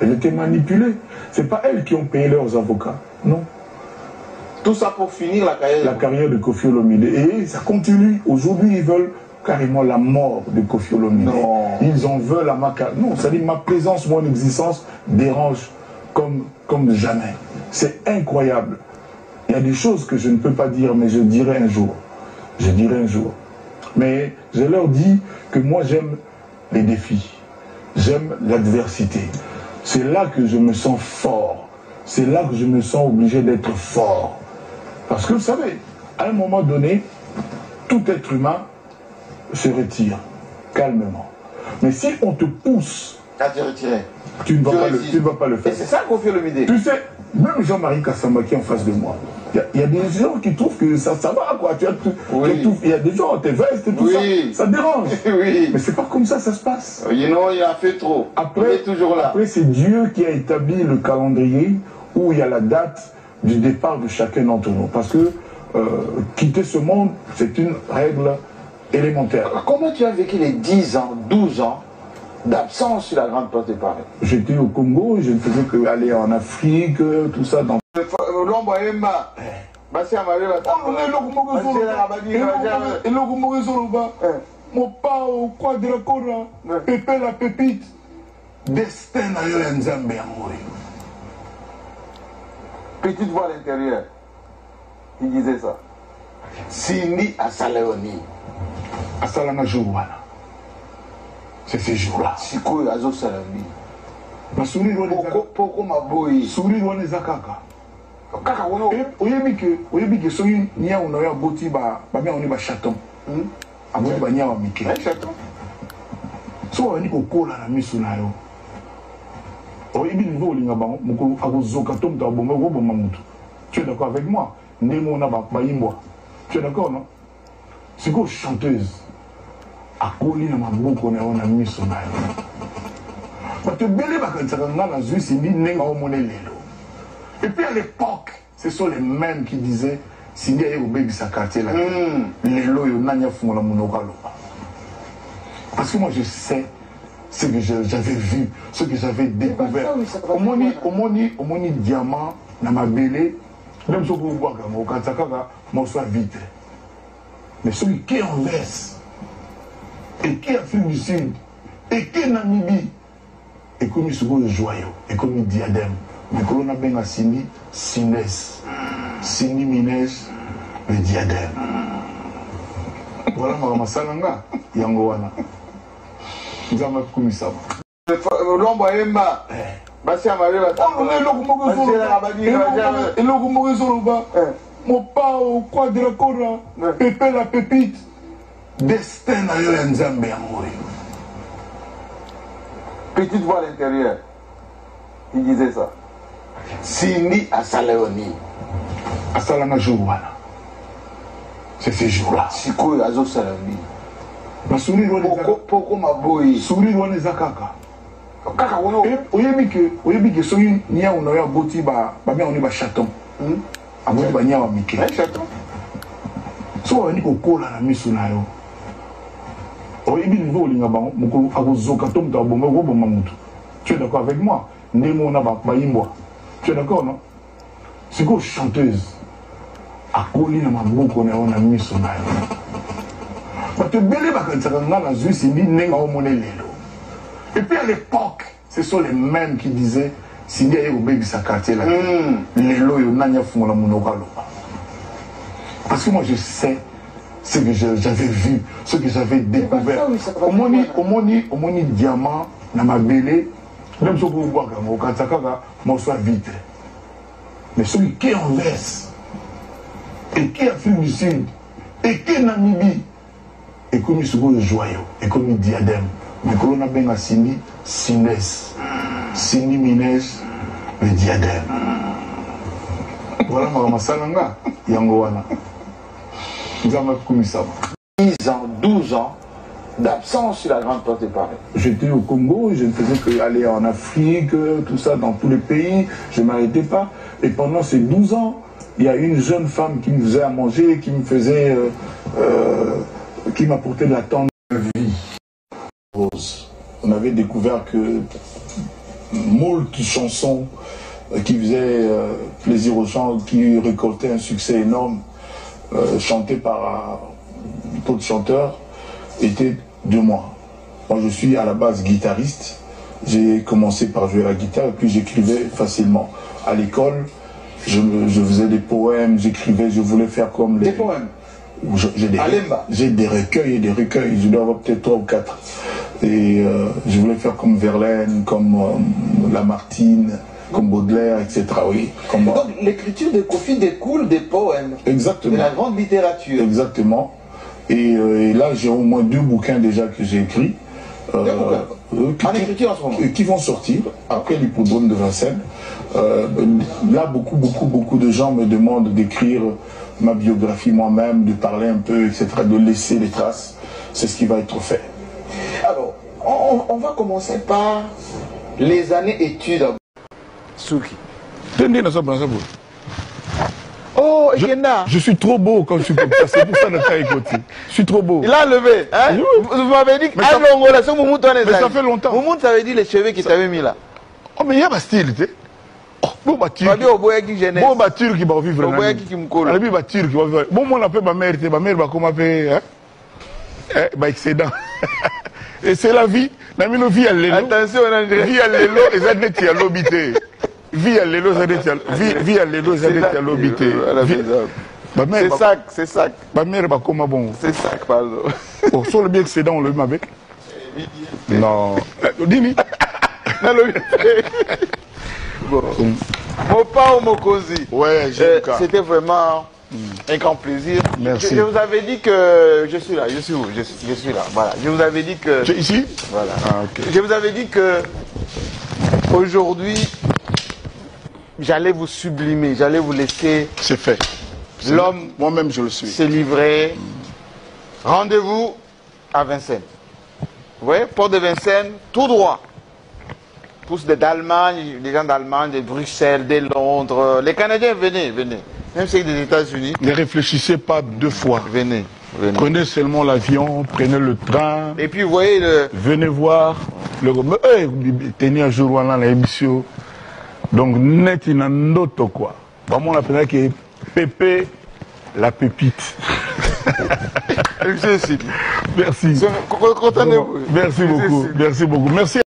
Elle était manipulée. Ce n'est pas elles qui ont payé leurs avocats. Non. Tout ça pour finir la carrière de Koffi Olomide. Et ça continue. Aujourd'hui, ils veulent carrément la mort de Koffi Olomide. Ils en veulent à ma carrière. Non, ça dit ma présence, mon existence dérange comme jamais. C'est incroyable. Il y a des choses que je ne peux pas dire, mais je dirai un jour. Je dirai un jour. Mais je leur dis que moi, j'aime les défis. J'aime l'adversité. C'est là que je me sens fort. C'est là que je me sens obligé d'être fort. Parce que vous savez, à un moment donné, tout être humain se retire calmement. Mais si on te pousse à te retirer, tu ne vas pas le faire. Et c'est ça qu'on fait le midi. Tu sais, même Jean-Marie Kassamba qui est en face de moi, il y a des gens qui trouvent que ça va, quoi. Il y a des gens, tes vestes et tout ça dérange. Oui. Mais c'est pas comme ça se passe. Il a fait trop. Après, c'est Dieu qui a établi le calendrier où il y a la date du départ de chacun d'entre nous. Parce que quitter ce monde, c'est une règle élémentaire. Comment tu as vécu les 10 ans, 12 ans d'absence sur la grande place de Paris? J'étais au Congo, je ne faisais qu'aller en Afrique, tout ça. Dans... Mon pas au quoi de la Cora, Pépé la pépite, destin à Yolanzambe. Petite voix à l'intérieur qui disait ça. Sini à Saléoni. À Salamajourwana. C'est ces jours-là. Siko Azo Salami. Pourquoi ma boy? Sourire ou les akaka. Kaka, oyebi que soyi nia on a boti ba bien on est ba chaton. Aboti ba nia wa mike. Chaton. So on est ko kola na misu na yo. Oyebi niveau linga ba moko akozoka tom ta bomba go bomba mutu. Tu es d'accord avec moi? Ndemo na ba imbwa. Tu es d'accord non? C'est quoi chanteuse? Akoli na maboko na ona misu na yo. Parce que belé bakansaka ngana zui sindi nenga o monelelo. Et puis à l'époque, ce sont les mêmes qui disaient Sindi aye obéi sa quartier là. Lelo yo nanya fungola monokalo. Parce que moi je sais ce que j'avais vu, ce que j'avais découvert. Au moni diamant na ma belé, même si vous voyez au Katsakaka, moi soit vite. Mais celui qui est en West, et qui est Afrique du Sud, et qui est Namibie, et comme il se voit le joyau, et comme il diadème. Mais quand on a bien Sindi, Sindès, Sindi Minès, le diadème. Voilà ma salanga, Yangowana. Nous avons commis ça. L'ombre Emma, Bassia Maria, mon pas au quoi de la Cora, Pépé la pépite, destin à Yolanzambe. Petite voix à l'intérieur qui disait ça. Sini à Saléoni. À Salamajourwana. C'est ces jours-là. Siko Azo Salami. Pourquoi ma boy? Sourire ou les akaka. Kaka, oyebi que soyi nia on a boti ba bien on est ba chaton. Aboti ba nia wa mike. Chaton. So on est ko kola na misu na yo. Oyebi niveau linga ba moko akozoka tom ta bomba go bomba mutu. Tu es d'accord avec moi? Ndemo na ba imbwa. Tu es d'accord non? C'est quoi chanteuse? Akoli na maboko na ona misu na yo. Parce que belé bakansaka ngana zui sindi nenga o monelelo. Et puis à l'époque, ce sont les mêmes qui disaient Sindi aye obéi sa quartier là. Lelo yo nanya fungola monokalo. Parce que moi je sais ce que j'avais vu, ce que j'avais découvert. Au moni diamant na ma belé, même si vous voyez au Katsakaka, moi soit vite. Mais celui qui est en West, et qui est Afrique du Sud, et qui est Namibie, et comme il se voit le joyau, et comme il diadème. Mais quand on a bien Sindi, Sindès, Sindi Minès, le diadème. Voilà ma salanga, Yangowana. Nous avons commis ça. 10 ans, 12 ans d'absence sur la grande place de Paris. J'étais au Congo, je ne faisais qu'aller en Afrique, tout ça, dans tous les pays, je ne m'arrêtais pas. Et pendant ces 12 ans, il y a une jeune femme qui me faisait à manger, qui me faisait, qui m'apportait de la tendre vie. On avait découvert que moult chansons qui faisaient plaisir aux gens, qui récoltaient un succès énorme, chantées par d'autres chanteurs, étaient de moi. Moi, je suis à la base guitariste. J'ai commencé par jouer la guitare et puis j'écrivais facilement. À l'école, je faisais des poèmes, j'écrivais, je voulais faire comme les... Des poèmes? J'ai des recueils et des recueils, je dois avoir peut-être 3 ou 4. Et je voulais faire comme Verlaine, comme Lamartine, comme Baudelaire, etc. Oui, comme, donc l'écriture de Kofi découle des poèmes. Exactement. De la grande littérature. Exactement. Et là, j'ai au moins 2 bouquins déjà que j'ai écrits. En écriture en ce moment. Qui vont sortir après l'hippodrome de Vincennes. Là, beaucoup de gens me demandent d'écrire ma biographie moi-même, de parler un peu, etc., de laisser des traces. C'est ce qui va être fait. Alors, on va commencer par les années études à Souki. Oh, je suis trop beau quand je suis comme ça, c'est pour ça que tu as écouté. Je suis trop beau. Il a levé, hein? Oui. Vous m'avez dit que ça fait longtemps. Moumout, ça veut dire les cheveux qu'il t'avait mis là. Oh, mais il y a un style, tu sais. Bon, bah, turc qui va vivre. Bon, moi, on appelle ma mère, bah, comment appeler, hein? Bah, excédent. Et c'est la vie. Attention, on a dit. Vie à l'élo, et ça dit, tu as l'obité. Vie à l'élo, ça dit, tu as l'obité. C'est sac. Ma mère, bah, comment bon? C'est sac, pardon. Bon, sur le bien excédent, on le met avec. Non. Dini. Bon. Mopa ou Mokozi. Ouais, c'était vraiment un grand plaisir. Merci. Je vous avais dit que je suis là, je suis où? Je suis là. Voilà. Je vous avais dit que. Tu es ici? Voilà. Ah, okay. Je vous avais dit que aujourd'hui, j'allais vous sublimer, j'allais vous laisser. C'est fait. L'homme. Moi-même, je le suis. Se livrer. Rendez-vous à Vincennes. Vous voyez, port de Vincennes, tout droit. Tous d'Allemagne, des gens d'Allemagne, de Bruxelles, de Londres. Les Canadiens, venez. Même ceux des États-Unis. Ne réfléchissez pas 2 fois. Venez. Prenez seulement l'avion, prenez le train. Et puis, vous voyez le... Venez voir. Tenez un jour dans l'émission. Donc, net, il y a un autre quoi. Vraiment, on appelle que Pépé, la pépite. Merci. Merci beaucoup. Merci beaucoup. Merci.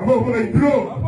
Vamos por el pro.